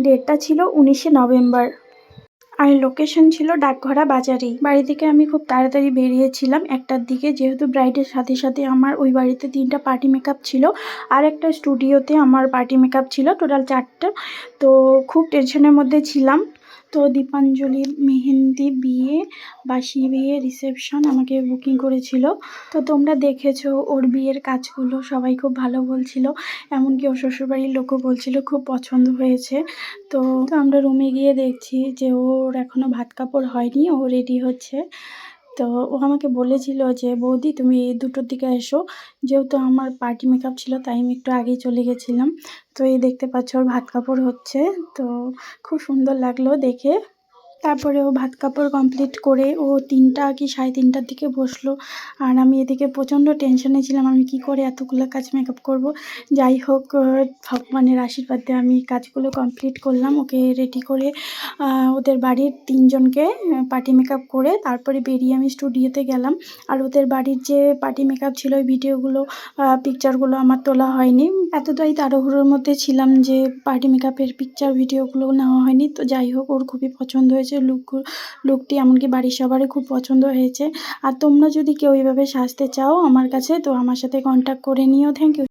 ডেটটা ছিল 19শে নভেম্বর। আর লোকেশন ছিল ডাকঘরা বাজারেই। বাড়ি থেকে আমি খুব তাড়াতাড়ি বেরিয়েছিলাম 1টার দিকে, যেহেতু ব্রাইডের সাথে সাথে আমার ওই বাড়িতে 3টা পার্টি মেকআপ ছিল আর একটা স্টুডিওতে আমার পার্টি মেকআপ ছিল, টোটাল 4টা। তো খুব টেনশনের মধ্যে ছিলাম। তো দীপাঞ্জলি মেহেন্দি বিয়ে, বাসি বিয়ে, রিসেপশন আমাকে বুকিং করেছিল। তো তোমরা দেখেছো ওর বিয়ের কাজগুলো, সবাই খুব ভালো বলছিল, এমনকি ওর শ্বশুরবাড়ির লোকও বলছিল খুব পছন্দ হয়েছে। তো আমরা রুমে গিয়ে দেখছি যে ওর এখনো ভাত কাপড় হয়নি, ও রেডি হচ্ছে। তো ও আমাকে বলেছিল যে বৌদি তুমি 2টোর দিকে এসো, যেহেতু আমার পার্টি মেকআপ ছিল তাই আমি একটু আগেই চলে গেছিলাম। তো এই দেখতে পাচ্ছ ওর ভাত কাপড় হচ্ছে, তো খুব সুন্দর লাগলো দেখে। তারপরে ও ভাত কাপড় কমপ্লিট করে ও 3টা কি 3:30টার দিকে বসলো। আর আমি এদিকে প্রচণ্ড টেনশনে ছিলাম, আমি কি করে এতগুলো কাজ মেকআপ করব। যাই হোক ভগবানের আশীর্বাদে আমি কাজগুলো কমপ্লিট করলাম, ওকে রেডি করে ওদের বাড়ির 3জনকে পার্টি মেকআপ করে তারপরে বেরিয়ে আমি স্টুডিওতে গেলাম। আর ওদের বাড়ির যে পার্টি মেকআপ ছিল ওই ভিডিওগুলো পিকচারগুলো আমার তোলা হয়নি, এতটাই তাড়াহুড়োর মধ্যে ছিলাম যে পার্টি মেকআপের পিকচার ভিডিওগুলো নেওয়া হয়নি। তো যাই হোক ওর খুবই পছন্দ হয়েছে লুকটি, এমনকি বাড়ির সবারই খুব পছন্দ হয়েছে। আর তোমরা যদি কেউ এইভাবে সাজতে চাও আমার কাছে, তো আমার সাথে কন্ট্যাক্ট করে নিও। Thank you.